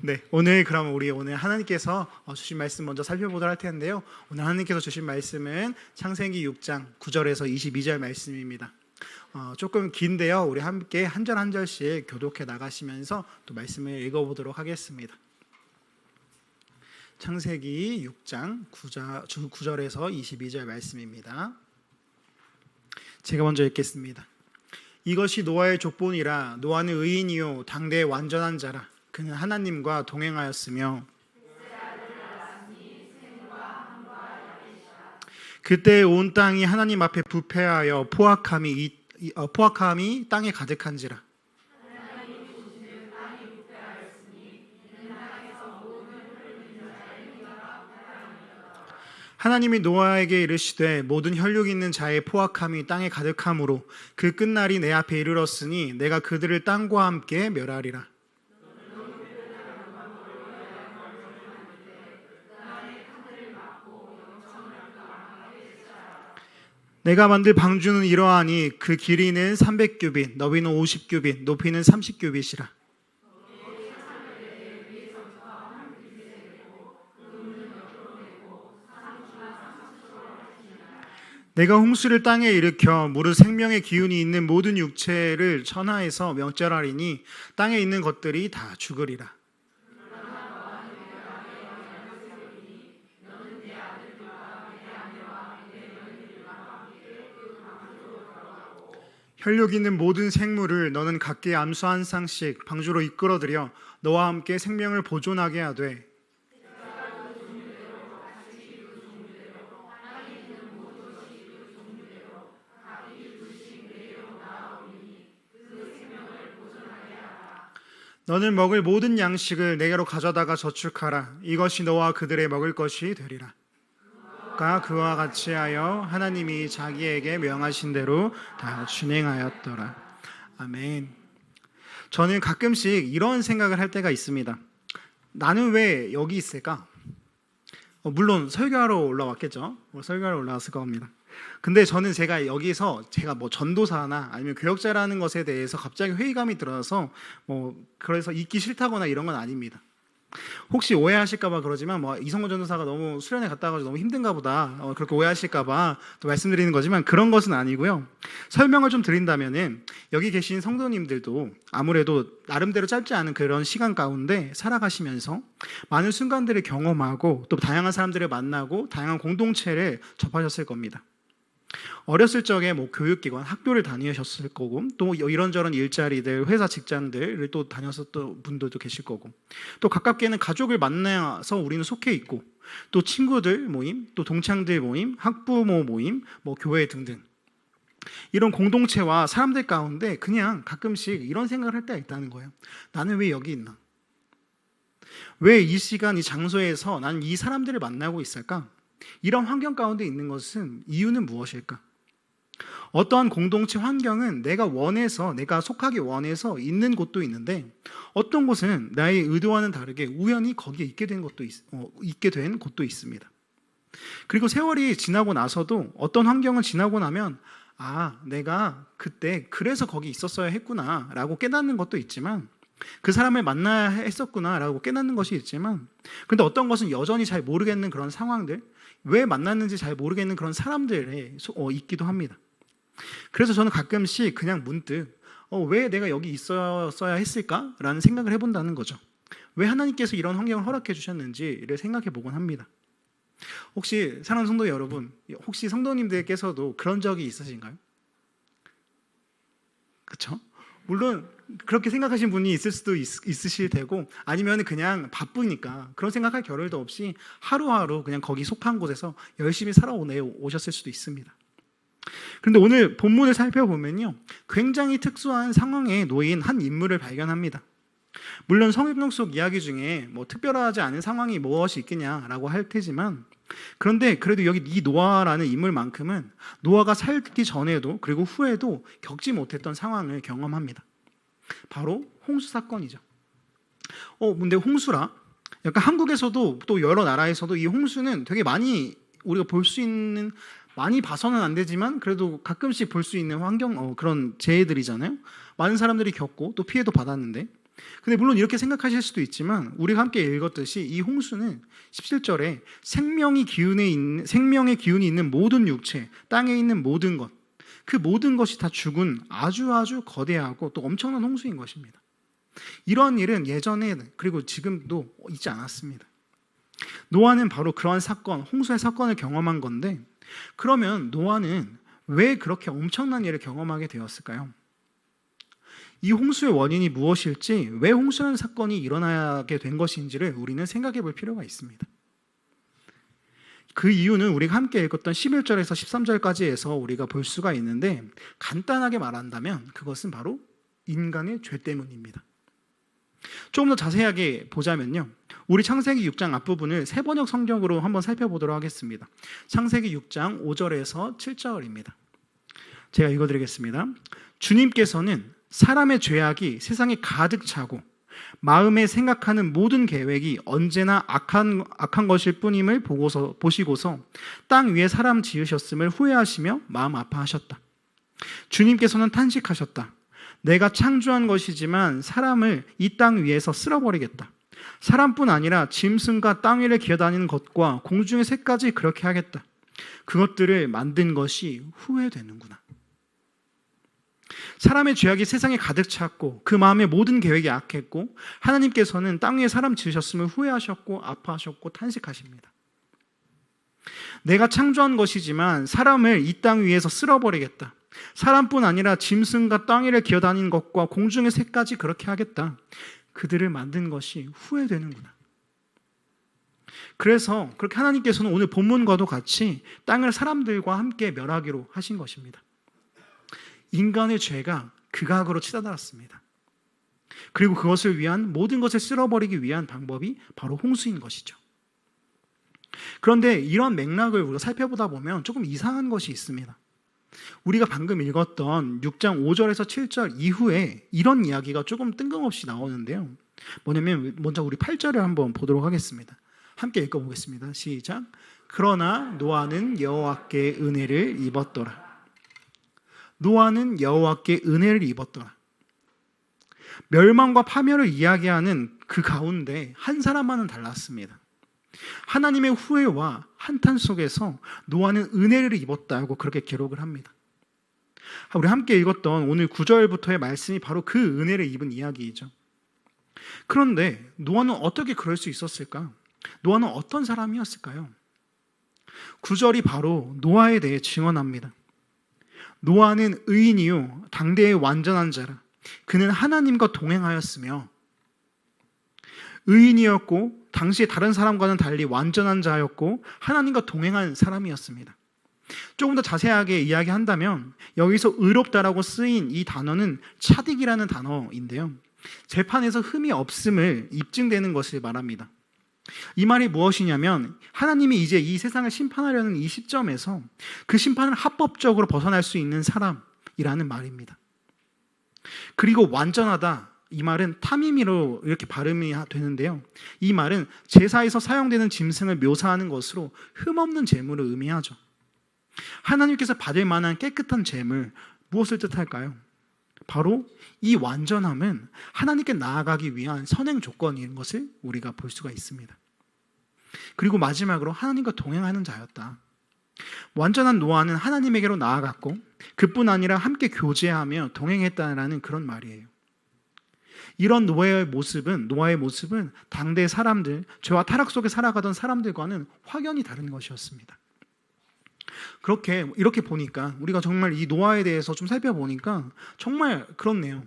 네, 그럼 우리 오늘 하나님께서 주신 말씀 먼저 살펴보도록 할 텐데요. 오늘 하나님께서 주신 말씀은 창세기 6장 9절에서 22절 말씀입니다. 조금 긴데요. 우리 함께 한 절 한 절씩 교독해 나가시면서 또 말씀을 읽어보도록 하겠습니다. 창세기 6장 9절에서 22절 말씀입니다. 제가 먼저 읽겠습니다. 이것이 노아의 족본이라. 노아는 의인이요 당대의 완전한 자라. 그는 하나님과 동행하였으며 그때 온 땅이 하나님 앞에 부패하여 포악함이 땅에 가득한지라. 하나님이 노아에게 이르시되 모든 혈육 있는 자의 포악함이 땅에 가득함으로 그 끝날이 내 앞에 이르렀으니 내가 그들을 땅과 함께 멸하리라. 내가 만들 방주는 이러하니 그 길이는 300규빗, 너비는 50규빗, 높이는 30규빗이라. 내가 홍수를 땅에 일으켜 무릇 생명의 기운이 있는 모든 육체를 천하에서 명절하리니 땅에 있는 것들이 다 죽으리라. 혈육 있는 모든 생물을 너는 각기 암수 한 쌍씩 방주로 이끌어들여 너와 함께 생명을 보존하게 하되 너는 먹을 모든 양식을 내게로 가져다가 저축하라. 이것이 너와 그들의 먹을 것이 되리라. 그와 같이 하여 하나님이 자기에게 명하신 대로 다 준행하였더라. 아멘. 저는 가끔씩 이런 생각을 할 때가 있습니다. 나는 왜 여기 있을까? 물론 설교하러 올라왔겠죠. 설교하러 올라왔을 겁니다. 근데 저는 제가 여기서 제가 전도사나 아니면 교역자라는 것에 대해서 갑자기 회의감이 들어서 그래서 있기 싫다거나 이런 건 아닙니다. 혹시 오해하실까봐 그러지만 이성호 전도사가 너무 수련회 갔다 와가지고 너무 힘든가 보다 그렇게 오해하실까봐 또 말씀드리는 거지만 그런 것은 아니고요. 설명을 좀 드린다면은 여기 계신 성도님들도 아무래도 나름대로 짧지 않은 그런 시간 가운데 살아가시면서 많은 순간들을 경험하고 또 다양한 사람들을 만나고 다양한 공동체를 접하셨을 겁니다. 어렸을 적에 교육기관, 학교를 다니셨을 거고 또 이런저런 일자리들, 회사 직장들을 또 다녔었던 분들도 계실 거고 또 가깝게는 가족을 만나서 우리는 속해 있고 또 친구들 모임, 또 동창들 모임, 학부모 모임, 교회 등등 이런 공동체와 사람들 가운데 그냥 가끔씩 이런 생각을 할 때가 있다는 거예요. 나는 왜 여기 있나? 왜 이 시간, 이 장소에서 나는 이 사람들을 만나고 있을까? 이런 환경 가운데 있는 것은 이유는 무엇일까? 어떠한 공동체 환경은 내가 속하기 원해서 있는 곳도 있는데 어떤 곳은 나의 의도와는 다르게 우연히 거기에 있게 된 곳도 있습니다. 그리고 세월이 지나고 나서도 어떤 환경을 지나고 나면 내가 그때 그래서 거기 있었어야 했구나 라고 깨닫는 것도 있지만 그 사람을 만나야 했었구나 라고 깨닫는 것이 있지만 근데 어떤 것은 여전히 잘 모르겠는 그런 상황들 왜 만났는지 잘 모르겠는 그런 사람들에 있기도 합니다. 그래서 저는 가끔씩 그냥 문득 왜 내가 여기 있었어야 했을까라는 생각을 해본다는 거죠. 왜 하나님께서 이런 환경을 허락해 주셨는지를 생각해 보곤 합니다. 혹시 사랑하는 성도 여러분, 혹시 성도님들께서도 그런 적이 있으신가요? 그렇죠? 물론 그렇게 생각하신 분이 있을 수도 있으실 테고 아니면 그냥 바쁘니까 그런 생각할 겨를도 없이 하루하루 그냥 거기 속한 곳에서 열심히 살아오셨을 수도 있습니다. 그런데 오늘 본문을 살펴보면요 굉장히 특수한 상황에 놓인 한 인물을 발견합니다. 물론 성경 속 이야기 중에 특별하지 않은 상황이 무엇이 있겠냐라고 할 테지만 그런데 그래도 여기 이 노아라는 인물만큼은 노아가 살기 전에도 그리고 후에도 겪지 못했던 상황을 경험합니다. 바로 홍수 사건이죠. 근데 홍수라 약간 한국에서도 또 여러 나라에서도 이 홍수는 되게 많이 우리가 볼 수 있는 많이 봐서는 안 되지만 그래도 가끔씩 볼 수 있는 환경 그런 재해들이잖아요. 많은 사람들이 겪고 또 피해도 받았는데 근데 물론 이렇게 생각하실 수도 있지만 우리가 함께 읽었듯이 이 홍수는 17절에 생명의 기운이 있는 모든 육체, 땅에 있는 모든 것, 그 모든 것이 다 죽은 아주 거대하고 또 엄청난 홍수인 것입니다. 이런 일은 예전에 그리고 지금도 있지 않았습니다. 노아는 바로 그러한 사건, 홍수의 사건을 경험한 건데, 그러면 노아는 왜 그렇게 엄청난 일을 경험하게 되었을까요? 이 홍수의 원인이 무엇일지, 왜 홍수라는 사건이 일어나게 된 것인지를 우리는 생각해 볼 필요가 있습니다. 그 이유는 우리가 함께 읽었던 11절에서 13절까지에서 우리가 볼 수가 있는데, 간단하게 말한다면 그것은 바로 인간의 죄 때문입니다. 조금 더 자세하게 보자면요, 우리 창세기 6장 앞부분을 세번역 성경으로 한번 살펴보도록 하겠습니다. 창세기 6장 5절에서 7절입니다. 제가 읽어드리겠습니다. 주님께서는 사람의 죄악이 세상에 가득 차고 마음에 생각하는 모든 계획이 언제나 악한 것일 뿐임을 보시고서 땅 위에 사람 지으셨음을 후회하시며 마음 아파하셨다. 주님께서는 탄식하셨다. 내가 창조한 것이지만 사람을 이 땅 위에서 쓸어버리겠다. 사람뿐 아니라 짐승과 땅 위를 기어다니는 것과 공중의 새까지 그렇게 하겠다. 그것들을 만든 것이 후회되는구나. 사람의 죄악이 세상에 가득 찼고 그 마음의 모든 계획이 악했고, 하나님께서는 땅 위에 사람 지으셨음을 후회하셨고 아파하셨고 탄식하십니다. 내가 창조한 것이지만 사람을 이 땅 위에서 쓸어버리겠다. 사람뿐 아니라 짐승과 땅 위를 기어다니는 것과 공중의 새까지 그렇게 하겠다. 그들을 만든 것이 후회되는구나. 그래서 그렇게 하나님께서는 오늘 본문과도 같이 땅을 사람들과 함께 멸하기로 하신 것입니다. 인간의 죄가 극악으로 치닫았습니다. 그리고 그것을 위한 모든 것을 쓸어버리기 위한 방법이 바로 홍수인 것이죠. 그런데 이런 맥락을 우리가 살펴보다 보면 조금 이상한 것이 있습니다. 우리가 방금 읽었던 6장 5절에서 7절 이후에 이런 이야기가 조금 뜬금없이 나오는데요. 뭐냐면 먼저 우리 8절을 한번 보도록 하겠습니다. 함께 읽어보겠습니다. 시작. 그러나 노아는 여호와께 은혜를 입었더라. 노아는 여호와께 은혜를 입었더라. 멸망과 파멸을 이야기하는 그 가운데 한 사람만은 달랐습니다. 하나님의 후회와 한탄 속에서 노아는 은혜를 입었다고 그렇게 기록을 합니다. 우리 함께 읽었던 오늘 9절부터의 말씀이 바로 그 은혜를 입은 이야기이죠. 그런데 노아는 어떻게 그럴 수 있었을까? 노아는 어떤 사람이었을까요? 9절이 바로 노아에 대해 증언합니다. 노아는 의인이요 당대의 완전한 자라. 그는 하나님과 동행하였으며 의인이었고 당시에 다른 사람과는 달리 완전한 자였고 하나님과 동행한 사람이었습니다. 조금 더 자세하게 이야기한다면 여기서 의롭다라고 쓰인 이 단어는 차딕이라는 단어인데요, 재판에서 흠이 없음을 입증되는 것을 말합니다. 이 말이 무엇이냐면 하나님이 이제 이 세상을 심판하려는 이 시점에서 그 심판을 합법적으로 벗어날 수 있는 사람이라는 말입니다. 그리고 완전하다, 이 말은 타미미로 이렇게 발음이 되는데요, 이 말은 제사에서 사용되는 짐승을 묘사하는 것으로 흠없는 제물을 의미하죠. 하나님께서 받을 만한 깨끗한 제물, 무엇을 뜻할까요? 바로 이 완전함은 하나님께 나아가기 위한 선행 조건인 것을 우리가 볼 수가 있습니다. 그리고 마지막으로 하나님과 동행하는 자였다. 완전한 노아는 하나님에게로 나아갔고 그뿐 아니라 함께 교제하며 동행했다라는 그런 말이에요. 이런 노아의 모습은 당대 사람들, 죄와 타락 속에 살아가던 사람들과는 확연히 다른 것이었습니다. 이렇게 보니까 우리가 정말 이 노아에 대해서 좀 살펴보니까 정말 그렇네요.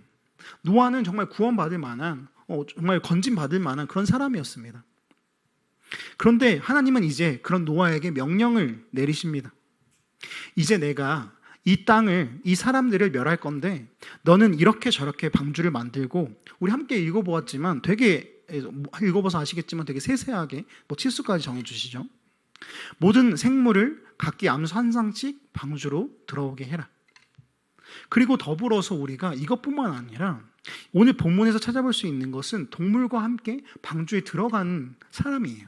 노아는 정말 구원받을 만한, 정말 건진받을 만한 그런 사람이었습니다. 그런데 하나님은 이제 그런 노아에게 명령을 내리십니다. 이제 내가 이 땅을, 이 사람들을 멸할 건데 너는 이렇게 저렇게 방주를 만들고, 우리 함께 읽어보았지만 읽어봐서 아시겠지만 되게 세세하게 치수까지 정해주시죠. 모든 생물을 각기 암수 한 쌍씩 방주로 들어오게 해라. 그리고 더불어서 우리가 이것뿐만 아니라 오늘 본문에서 찾아볼 수 있는 것은 동물과 함께 방주에 들어간 사람이에요.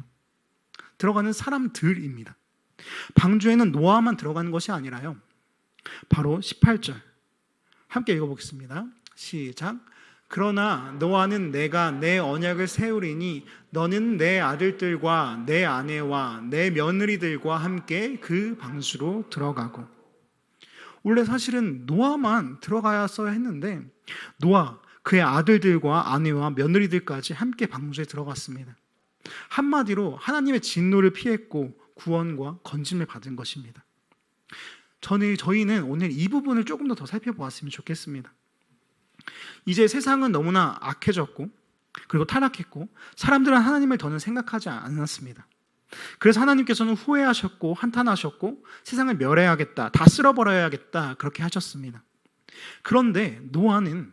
들어가는 사람들입니다. 방주에는 노아만 들어가는 것이 아니라요, 바로 18절 함께 읽어보겠습니다. 시작. 그러나 너와는 내가 내 언약을 세우리니 너는 내 아들들과 내 아내와 내 며느리들과 함께 그 방주로 들어가고. 원래 사실은 노아만 들어가야 했는데 노아, 그의 아들들과 아내와 며느리들까지 함께 방주에 들어갔습니다. 한마디로 하나님의 진노를 피했고 구원과 건짐을 받은 것입니다. 저희는 오늘 이 부분을 조금 더 살펴보았으면 좋겠습니다. 이제 세상은 너무나 악해졌고 그리고 타락했고 사람들은 하나님을 더는 생각하지 않았습니다. 그래서 하나님께서는 후회하셨고 한탄하셨고 세상을 멸해야겠다, 다 쓸어버려야겠다 그렇게 하셨습니다. 그런데 노아는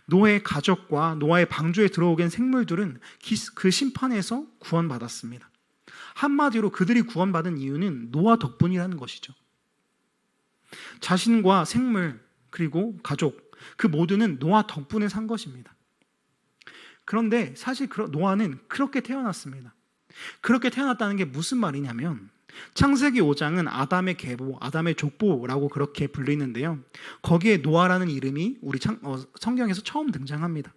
노아의 가족과 노아의 방주에 들어오게 된 생물들은 그 심판에서 구원받았습니다. 한마디로 그들이 구원받은 이유는 노아 덕분이라는 것이죠. 자신과 생물 그리고 가족 그 모두는 노아 덕분에 산 것입니다. 그런데 사실 노아는 그렇게 태어났습니다. 그렇게 태어났다는 게 무슨 말이냐면 창세기 5장은 아담의 계보, 아담의 족보라고 그렇게 불리는데요. 거기에 노아라는 이름이 우리 성경에서 처음 등장합니다.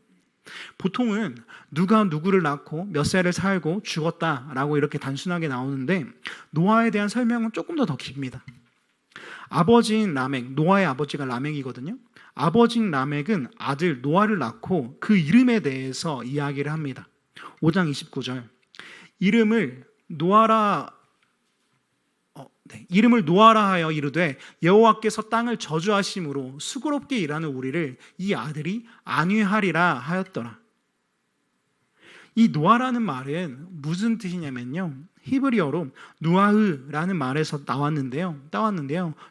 보통은 누가 누구를 낳고 몇 살을 살고 죽었다라고 이렇게 단순하게 나오는데 노아에 대한 설명은 조금 더 깁니다. 아버지인 라멕, 노아의 아버지가 라멕이거든요. 아버지인 라멕은 아들 노아를 낳고 그 이름에 대해서 이야기를 합니다. 5장 29절 이름을 노아라 하여 이르되 여호와께서 땅을 저주하심으로 수고롭게 일하는 우리를 이 아들이 안위하리라 하였더라. 이 노아라는 말은 무슨 뜻이냐면요, 히브리어로 누아흐라는 말에서 따왔는데요.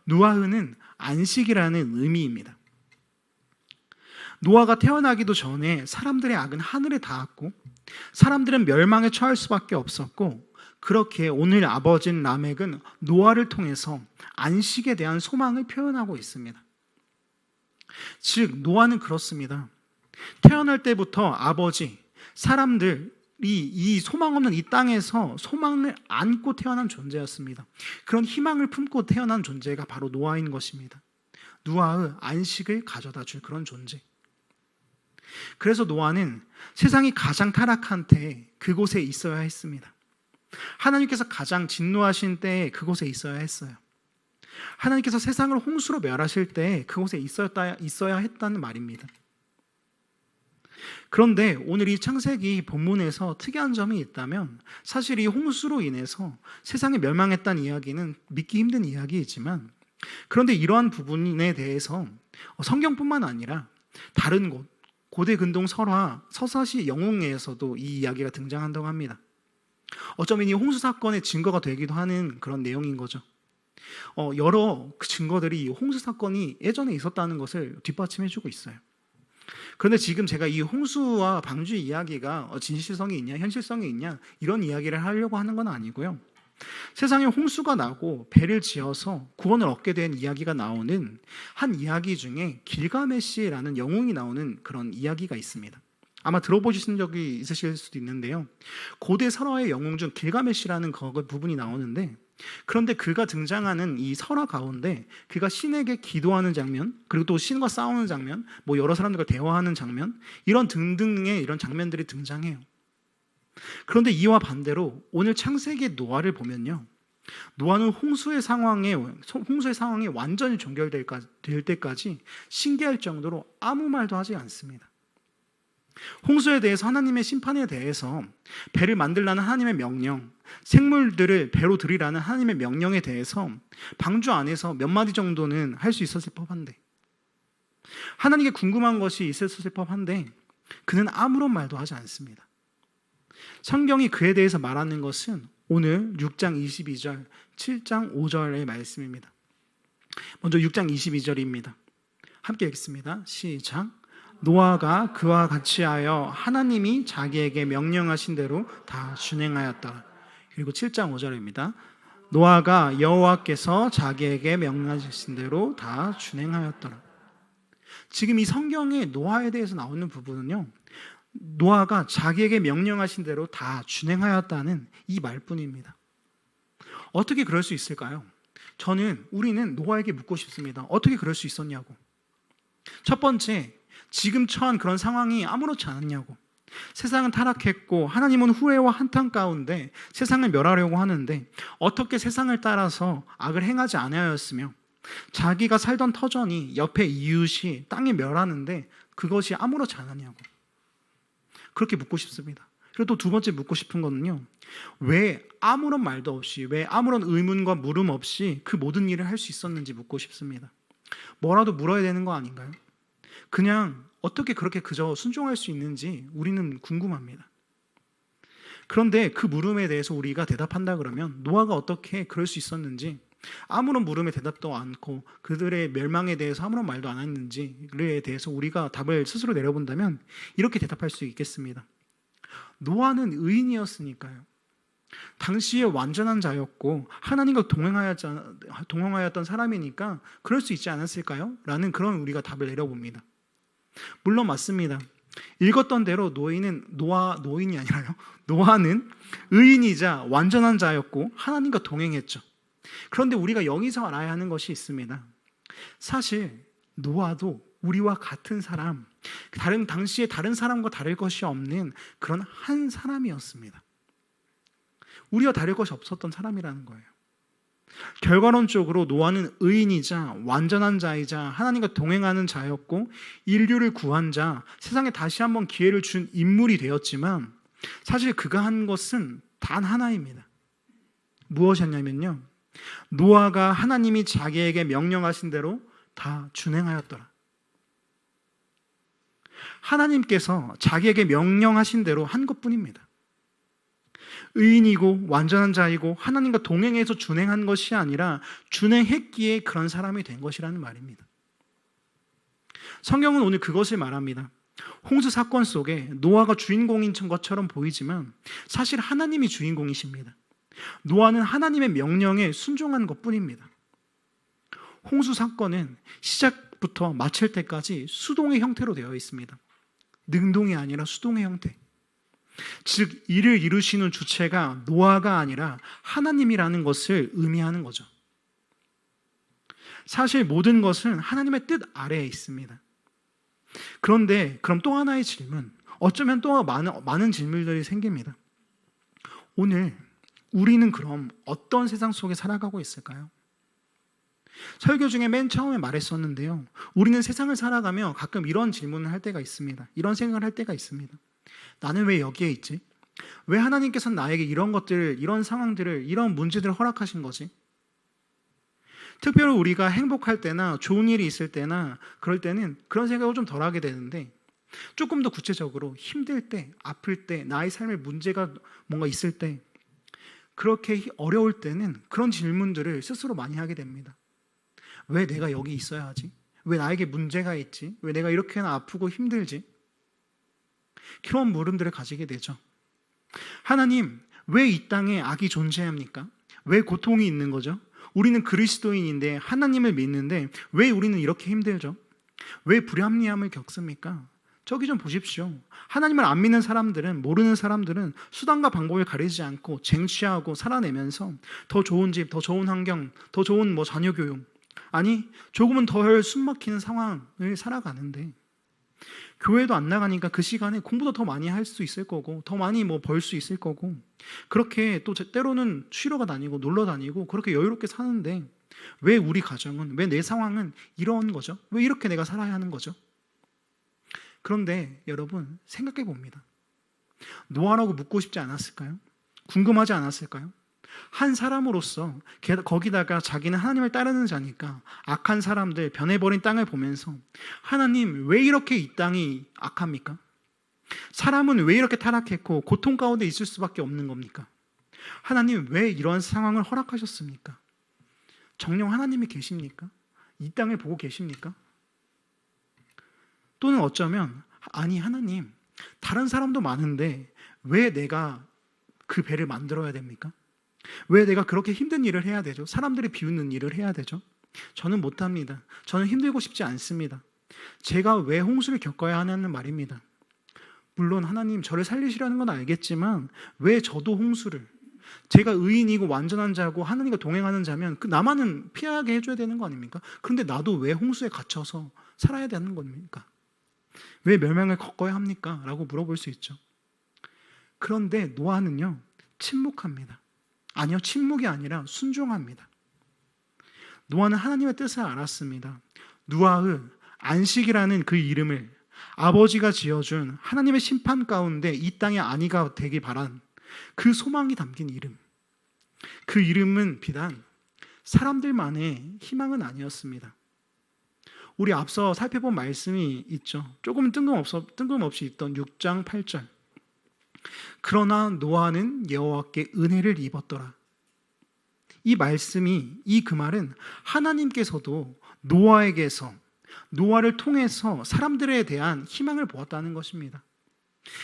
누아흐는 안식이라는 의미입니다. 노아가 태어나기도 전에 사람들의 악은 하늘에 닿았고 사람들은 멸망에 처할 수밖에 없었고, 그렇게 오늘 아버지인 라멕은 노아를 통해서 안식에 대한 소망을 표현하고 있습니다. 즉 노아는 그렇습니다. 태어날 때부터 아버지, 사람들이 이 소망 없는 이 땅에서 소망을 안고 태어난 존재였습니다. 그런 희망을 품고 태어난 존재가 바로 노아인 것입니다. 노아의 안식을 가져다 줄 그런 존재. 그래서 노아는 세상이 가장 타락한 때에 그곳에 있어야 했습니다. 하나님께서 가장 진노하신 때에 그곳에 있어야 했어요. 하나님께서 세상을 홍수로 멸하실 때에 그곳에 있어야 했다는 말입니다. 그런데 오늘 이 창세기 본문에서 특이한 점이 있다면 사실 이 홍수로 인해서 세상이 멸망했다는 이야기는 믿기 힘든 이야기이지만, 그런데 이러한 부분에 대해서 성경뿐만 아니라 다른 곳, 고대 근동 설화, 서사시 영웅에서도 이 이야기가 등장한다고 합니다. 어쩌면 이 홍수 사건의 증거가 되기도 하는 그런 내용인 거죠. 여러 증거들이 홍수 사건이 예전에 있었다는 것을 뒷받침해주고 있어요. 그런데 지금 제가 이 홍수와 방주 이야기가 진실성이 있냐, 현실성이 있냐 이런 이야기를 하려고 하는 건 아니고요. 세상에 홍수가 나고 배를 지어서 구원을 얻게 된 이야기가 나오는 한 이야기 중에 길가메시라는 영웅이 나오는 그런 이야기가 있습니다. 아마 들어보신 적이 있으실 수도 있는데요. 고대 설화의 영웅 중 길가메시라는 부분이 나오는데, 그런데 그가 등장하는 이 설화 가운데 그가 신에게 기도하는 장면, 그리고 또 신과 싸우는 장면, 여러 사람들과 대화하는 장면, 이런 등등의 이런 장면들이 등장해요. 그런데 이와 반대로 오늘 창세기의 노아를 보면요, 노아는 홍수의 상황이 완전히 종결될 때까지 신기할 정도로 아무 말도 하지 않습니다. 홍수에 대해서, 하나님의 심판에 대해서, 배를 만들라는 하나님의 명령, 생물들을 배로 들이라는 하나님의 명령에 대해서 방주 안에서 몇 마디 정도는 할 수 있었을 법한데, 하나님께 궁금한 것이 있었을 법한데 그는 아무런 말도 하지 않습니다. 성경이 그에 대해서 말하는 것은 오늘 6장 22절, 7장 5절의 말씀입니다. 먼저 6장 22절입니다. 함께 읽겠습니다. 시작. 노아가 그와 같이 하여 하나님이 자기에게 명령하신 대로 다 준행하였더라. 그리고 7장 5절입니다. 노아가 여호와께서 자기에게 명령하신 대로 다 준행하였더라. 지금 이 성경에 노아에 대해서 나오는 부분은요, 노아가 자기에게 명령하신 대로 다 준행하였다는 이 말뿐입니다. 어떻게 그럴 수 있을까요? 우리는 노아에게 묻고 싶습니다. 어떻게 그럴 수 있었냐고. 첫 번째, 지금 처한 그런 상황이 아무렇지 않았냐고. 세상은 타락했고 하나님은 후회와 한탄 가운데 세상을 멸하려고 하는데 어떻게 세상을 따라서 악을 행하지 아니하였으며 자기가 살던 터전이 옆에 이웃이 땅에 멸하는데 그것이 아무렇지 않았냐고. 그렇게 묻고 싶습니다. 그리고 또 두 번째 묻고 싶은 거는요, 왜 아무런 말도 없이, 왜 아무런 의문과 물음 없이 그 모든 일을 할 수 있었는지 묻고 싶습니다. 뭐라도 물어야 되는 거 아닌가요? 그냥 어떻게 그렇게 그저 순종할 수 있는지 우리는 궁금합니다. 그런데 그 물음에 대해서 우리가 대답한다 그러면 노아가 어떻게 그럴 수 있었는지, 아무런 물음에 대답도 않고 그들의 멸망에 대해서 아무런 말도 안 했는지에 대해서 우리가 답을 스스로 내려본다면 이렇게 대답할 수 있겠습니다. 노아는 의인이었으니까요. 당시에 완전한 자였고 하나님과 동행하였던 사람이니까 그럴 수 있지 않았을까요? 라는 그런 우리가 답을 내려봅니다. 물론 맞습니다. 읽었던 대로 노인이 아니라요. 노아는 의인이자 완전한 자였고 하나님과 동행했죠. 그런데 우리가 여기서 알아야 하는 것이 있습니다. 사실 노아도 우리와 같은 사람, 당시에 다른 사람과 다를 것이 없는 그런 한 사람이었습니다. 우리와 다를 것이 없었던 사람이라는 거예요. 결과론적으로 노아는 의인이자 완전한 자이자 하나님과 동행하는 자였고 인류를 구한 자, 세상에 다시 한번 기회를 준 인물이 되었지만 사실 그가 한 것은 단 하나입니다. 무엇이었냐면요, 노아가 하나님이 자기에게 명령하신 대로 다 준행하였더라. 하나님께서 자기에게 명령하신 대로 한 것뿐입니다. 의인이고 완전한 자이고 하나님과 동행해서 준행한 것이 아니라 준행했기에 그런 사람이 된 것이라는 말입니다. 성경은 오늘 그것을 말합니다. 홍수 사건 속에 노아가 주인공인 것처럼 보이지만 사실 하나님이 주인공이십니다. 노아는 하나님의 명령에 순종한 것뿐입니다. 홍수 사건은 시작부터 마칠 때까지 수동의 형태로 되어 있습니다. 능동이 아니라 수동의 형태. 즉 이를 이루시는 주체가 노아가 아니라 하나님이라는 것을 의미하는 거죠. 사실 모든 것은 하나님의 뜻 아래에 있습니다. 그런데 그럼 또 하나의 질문, 어쩌면 또 많은 질문들이 생깁니다. 오늘 우리는 그럼 어떤 세상 속에 살아가고 있을까요? 설교 중에 맨 처음에 말했었는데요, 우리는 세상을 살아가며 가끔 이런 질문을 할 때가 있습니다. 이런 생각을 할 때가 있습니다. 나는 왜 여기에 있지? 왜 하나님께서는 나에게 이런 것들을, 이런 상황들을, 이런 문제들을 허락하신 거지? 특별히 우리가 행복할 때나 좋은 일이 있을 때나 그럴 때는 그런 생각을 좀 덜 하게 되는데, 조금 더 구체적으로 힘들 때, 아플 때, 나의 삶에 문제가 뭔가 있을 때, 그렇게 어려울 때는 그런 질문들을 스스로 많이 하게 됩니다. 왜 내가 여기 있어야 하지? 왜 나에게 문제가 있지? 왜 내가 이렇게나 아프고 힘들지? 그런 물음들을 가지게 되죠. 하나님, 왜 이 땅에 악이 존재합니까? 왜 고통이 있는 거죠? 우리는 그리스도인인데 하나님을 믿는데 왜 우리는 이렇게 힘들죠? 왜 불합리함을 겪습니까? 저기 좀 보십시오. 하나님을 안 믿는 사람들은, 모르는 사람들은 수단과 방법을 가리지 않고 쟁취하고 살아내면서 더 좋은 집, 더 좋은 환경, 더 좋은 자녀 교육, 아니 조금은 덜 숨막히는 상황을 살아가는데, 교회도 안 나가니까 그 시간에 공부도 더 많이 할 수 있을 거고 더 많이 벌 수 있을 거고, 그렇게 또 때로는 쉬러 다니고 놀러 다니고 그렇게 여유롭게 사는데 왜 우리 가정은, 왜 내 상황은 이런 거죠? 왜 이렇게 내가 살아야 하는 거죠? 그런데 여러분 생각해 봅니다. 노아라고 묻고 싶지 않았을까요? 궁금하지 않았을까요? 한 사람으로서, 거기다가 자기는 하나님을 따르는 자니까 악한 사람들, 변해버린 땅을 보면서 하나님 왜 이렇게 이 땅이 악합니까? 사람은 왜 이렇게 타락했고 고통 가운데 있을 수밖에 없는 겁니까? 하나님 왜 이런 상황을 허락하셨습니까? 정녕 하나님이 계십니까? 이 땅을 보고 계십니까? 또는 어쩌면 아니 하나님, 다른 사람도 많은데 왜 내가 그 배를 만들어야 됩니까? 왜 내가 그렇게 힘든 일을 해야 되죠? 사람들이 비웃는 일을 해야 되죠? 저는 못합니다. 저는 힘들고 싶지 않습니다. 제가 왜 홍수를 겪어야 하냐는 말입니다. 물론 하나님 저를 살리시려는 건 알겠지만 왜 저도 홍수를, 제가 의인이고 완전한 자고 하나님과 동행하는 자면 나만은 피하게 해줘야 되는 거 아닙니까? 그런데 나도 왜 홍수에 갇혀서 살아야 되는 겁니까? 왜 멸망을 겪어야 합니까? 라고 물어볼 수 있죠. 그런데 노아는요, 침묵합니다. 아니요, 침묵이 아니라 순종합니다. 노아는 하나님의 뜻을 알았습니다. 노아의 안식이라는 그 이름을 아버지가 지어준 하나님의 심판 가운데 이 땅의 안위가 되기 바란 그 소망이 담긴 이름. 그 이름은 비단 사람들만의 희망은 아니었습니다. 우리 앞서 살펴본 말씀이 있죠. 조금 뜬금없이 있던 6장 8절. 그러나 노아는 여호와께 은혜를 입었더라. 이 말씀이, 그 말은 하나님께서도 노아에게서, 노아를 통해서 사람들에 대한 희망을 보았다는 것입니다.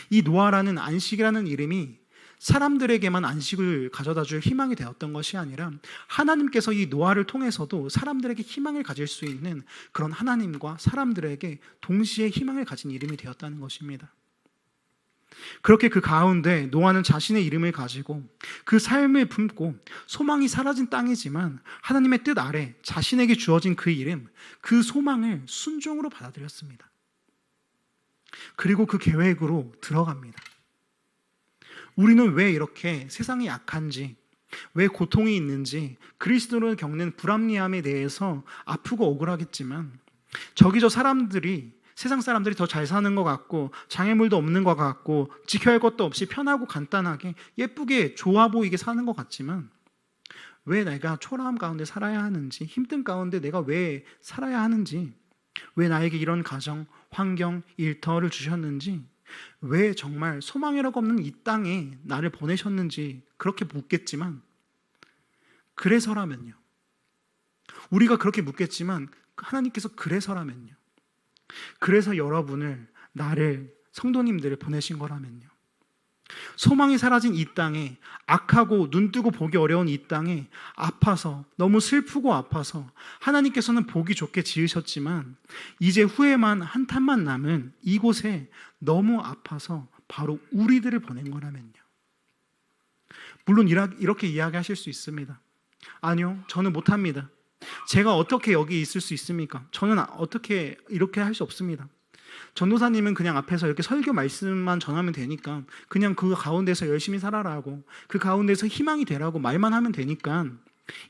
이 노아라는 안식이라는 이름이 사람들에게만 안식을 가져다 줄 희망이 되었던 것이 아니라 하나님께서 이 노아를 통해서도 사람들에게 희망을 가질 수 있는 그런 하나님과 사람들에게 동시에 희망을 가진 이름이 되었다는 것입니다. 그렇게 그 가운데 노아는 자신의 이름을 가지고 그 삶을 품고 소망이 사라진 땅이지만 하나님의 뜻 아래 자신에게 주어진 그 이름, 그 소망을 순종으로 받아들였습니다. 그리고 그 계획으로 들어갑니다. 우리는 왜 이렇게 세상이 약한지, 왜 고통이 있는지, 그리스도를 겪는 불합리함에 대해서 아프고 억울하겠지만 저기저 세상 사람들이 더 잘 사는 것 같고 장애물도 없는 것 같고 지켜야 할 것도 없이 편하고 간단하게 예쁘게 좋아 보이게 사는 것 같지만 왜 내가 초라함 가운데 살아야 하는지, 힘든 가운데 내가 왜 살아야 하는지, 왜 나에게 이런 가정, 환경, 일터를 주셨는지, 왜 정말 소망이라고 없는 이 땅에 나를 보내셨는지 그렇게 묻겠지만, 그래서라면요, 우리가 그렇게 묻겠지만 하나님께서 그래서라면요, 그래서 여러분을, 나를, 성도님들을 보내신 거라면요, 소망이 사라진 이 땅에, 악하고 눈뜨고 보기 어려운 이 땅에 아파서, 너무 슬프고 아파서 하나님께서는 보기 좋게 지으셨지만 이제 후회만 한탄만 남은 이곳에 너무 아파서 바로 우리들을 보낸 거라면요. 물론 이렇게 이야기하실 수 있습니다. 아니요, 저는 못합니다. 제가 어떻게 여기 있을 수 있습니까? 저는 어떻게 이렇게 할 수 없습니다. 전도사님은 그냥 앞에서 이렇게 설교 말씀만 전하면 되니까 그냥 그 가운데서 열심히 살아라고, 그 가운데서 희망이 되라고 말만 하면 되니까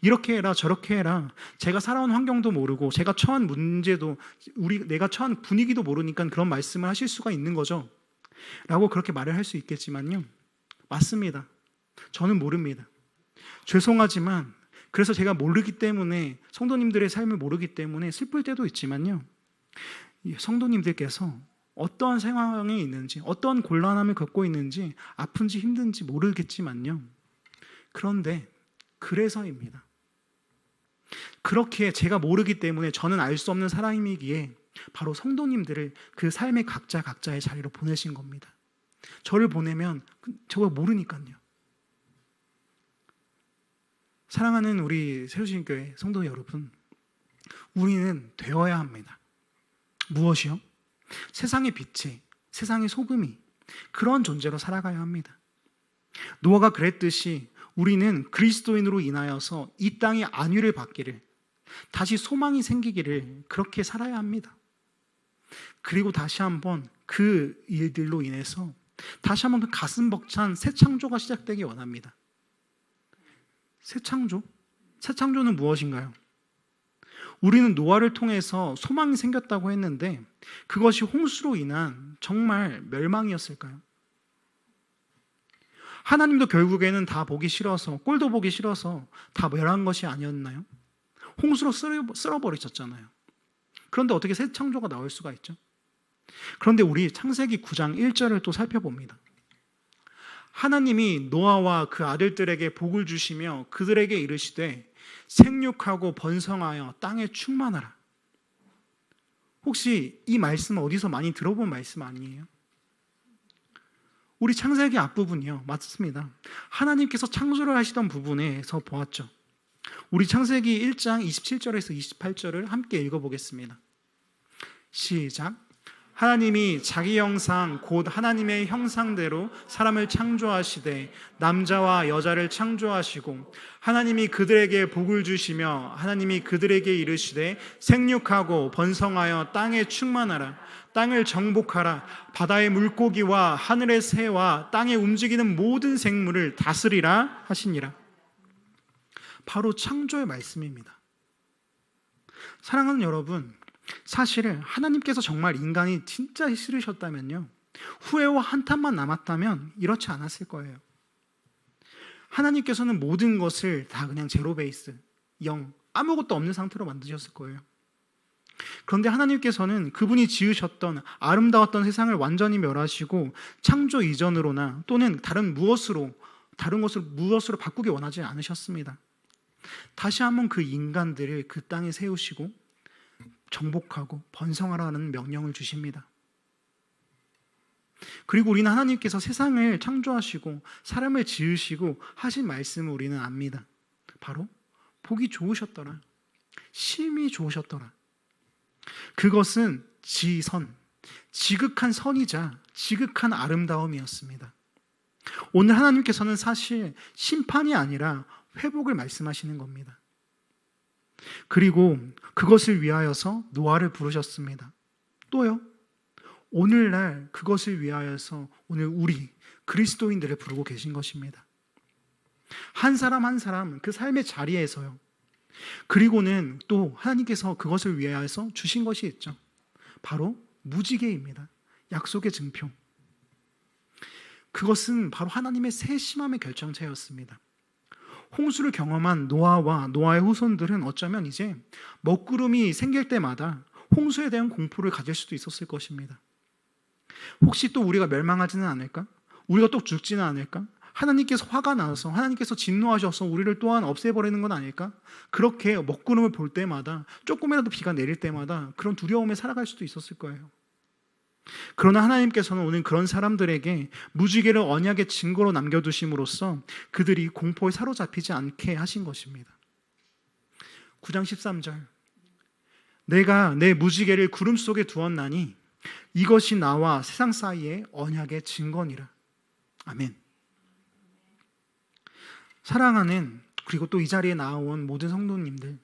이렇게 해라 저렇게 해라, 제가 살아온 환경도 모르고 제가 처한 문제도, 내가 처한 분위기도 모르니까 그런 말씀을 하실 수가 있는 거죠 라고 그렇게 말을 할 수 있겠지만요, 맞습니다. 저는 모릅니다. 죄송하지만 그래서 제가 모르기 때문에, 성도님들의 삶을 모르기 때문에 슬플 때도 있지만요, 성도님들께서 어떠한 상황에 있는지, 어떠한 곤란함을 겪고 있는지, 아픈지 힘든지 모르겠지만요, 그런데 그래서입니다. 그렇게 제가 모르기 때문에 저는 알 수 없는 사람이기에 바로 성도님들을 그 삶의 각자의 자리로 보내신 겁니다. 저를 보내면 저거 모르니까요. 사랑하는 우리 새로신교회 성도 여러분, 우리는 되어야 합니다. 무엇이요? 세상의 빛이, 세상의 소금이, 그런 존재로 살아가야 합니다. 노아가 그랬듯이 우리는 그리스도인으로 인하여서 이 땅의 안위를 받기를, 다시 소망이 생기기를 그렇게 살아야 합니다. 그리고 다시 한번 그 일들로 인해서 다시 한번 그 가슴 벅찬 새 창조가 시작되기 원합니다. 새 창조? 새 창조는 무엇인가요? 우리는 노아를 통해서 소망이 생겼다고 했는데 그것이 홍수로 인한 정말 멸망이었을까요? 하나님도 결국에는 다 보기 싫어서, 꼴도 보기 싫어서 다 멸한 것이 아니었나요? 홍수로 쓸어버리셨잖아요. 그런데 어떻게 새 창조가 나올 수가 있죠? 그런데 우리 창세기 9장 1절을 또 살펴봅니다. 하나님이 노아와 그 아들들에게 복을 주시며 그들에게 이르시되 생육하고 번성하여 땅에 충만하라. 혹시 이 말씀 어디서 많이 들어본 말씀 아니에요? 우리 창세기 앞부분이요, 맞습니다. 하나님께서 창조를 하시던 부분에서 보았죠. 우리 창세기 1장 27절에서 28절을 함께 읽어보겠습니다. 시작. 하나님이 자기 형상 곧 하나님의 형상대로 사람을 창조하시되 남자와 여자를 창조하시고 하나님이 그들에게 복을 주시며 하나님이 그들에게 이르시되 생육하고 번성하여 땅에 충만하라. 땅을 정복하라. 바다의 물고기와 하늘의 새와 땅에 움직이는 모든 생물을 다스리라 하시니라. 바로 창조의 말씀입니다. 사랑하는 여러분, 사실 하나님께서 정말 인간이 진짜 싫으셨다면요, 후회와 한탄만 남았다면 이렇지 않았을 거예요. 하나님께서는 모든 것을 다 그냥 제로 베이스, 0, 아무것도 없는 상태로 만드셨을 거예요. 그런데 하나님께서는 그분이 지으셨던 아름다웠던 세상을 완전히 멸하시고 창조 이전으로나 또는 다른 것으로 무엇으로 바꾸기 원하지 않으셨습니다. 다시 한번 그 인간들을 그 땅에 세우시고 정복하고 번성하라는 명령을 주십니다. 그리고 우리는 하나님께서 세상을 창조하시고 사람을 지으시고 하신 말씀을 우리는 압니다. 바로 보기 좋으셨더라, 심히 좋으셨더라. 그것은 지극한 선이자 지극한 아름다움이었습니다. 오늘 하나님께서는 사실 심판이 아니라 회복을 말씀하시는 겁니다. 그리고 그것을 위하여서 노아를 부르셨습니다. 또요, 오늘날 그것을 위하여서 오늘 우리 그리스도인들을 부르고 계신 것입니다. 한 사람 한 사람 그 삶의 자리에서요. 그리고는 또 하나님께서 그것을 위하여서 주신 것이 있죠. 바로 무지개입니다. 약속의 증표. 그것은 바로 하나님의 세심함의 결정체였습니다. 홍수를 경험한 노아와 노아의 후손들은 어쩌면 이제 먹구름이 생길 때마다 홍수에 대한 공포를 가질 수도 있었을 것입니다. 혹시 또 우리가 멸망하지는 않을까? 우리가 또 죽지는 않을까? 하나님께서 화가 나서 하나님께서 진노하셔서 우리를 또한 없애버리는 건 아닐까? 그렇게 먹구름을 볼 때마다, 조금이라도 비가 내릴 때마다 그런 두려움에 살아갈 수도 있었을 거예요. 그러나 하나님께서는 오늘 그런 사람들에게 무지개를 언약의 증거로 남겨두심으로써 그들이 공포에 사로잡히지 않게 하신 것입니다. 9장 13절, 내가 내 무지개를 구름 속에 두었나니 이것이 나와 세상 사이의 언약의 증거니라. 아멘. 사랑하는, 그리고 또 이 자리에 나온 모든 성도님들,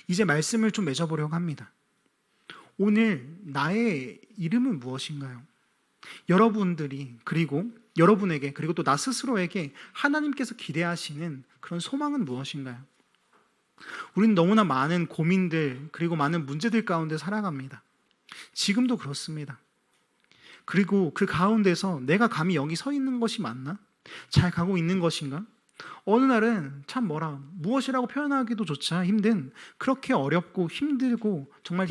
이제 말씀을 좀 맺어보려고 합니다. 오늘 나의 이름은 무엇인가요? 여러분들이, 그리고 여러분에게, 그리고 또 나 스스로에게 하나님께서 기대하시는 그런 소망은 무엇인가요? 우리는 너무나 많은 고민들, 그리고 많은 문제들 가운데 살아갑니다. 지금도 그렇습니다. 그리고 그 가운데서 내가 감히 여기 서 있는 것이 맞나? 잘 가고 있는 것인가? 어느 날은 참 무엇이라고 표현하기도 조차 힘든, 그렇게 어렵고 힘들고 정말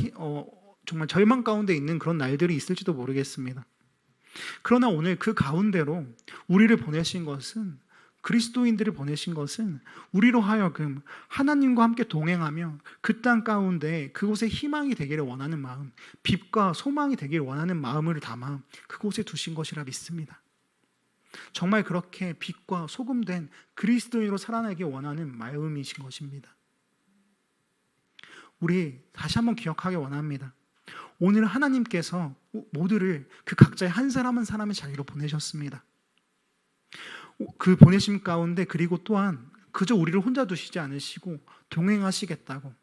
절망 가운데 있는 그런 날들이 있을지도 모르겠습니다. 그러나 오늘 그 가운데로 우리를 보내신 것은, 그리스도인들을 보내신 것은 우리로 하여금 하나님과 함께 동행하며 그 땅 가운데 그곳에 희망이 되기를 원하는 마음, 빛과 소망이 되기를 원하는 마음을 담아 그곳에 두신 것이라 믿습니다. 정말 그렇게 빛과 소금된 그리스도인으로 살아나기 원하는 마음이신 것입니다. 우리 다시 한번 기억하기 원합니다. 오늘 하나님께서 모두를 그 각자의 한 사람 한 사람의 자리로 보내셨습니다. 그 보내심 가운데, 그리고 또한 그저 우리를 혼자 두시지 않으시고 동행하시겠다고,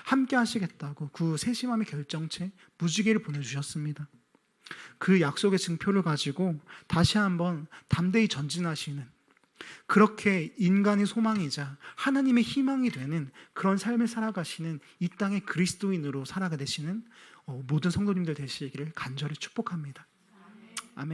함께 하시겠다고 그 세심함의 결정체 무지개를 보내주셨습니다. 그 약속의 증표를 가지고 다시 한번 담대히 전진하시는, 그렇게 인간의 소망이자 하나님의 희망이 되는 그런 삶을 살아가시는 이 땅의 그리스도인으로 살아가 되시는 모든 성도님들 되시기를 간절히 축복합니다. 아멘.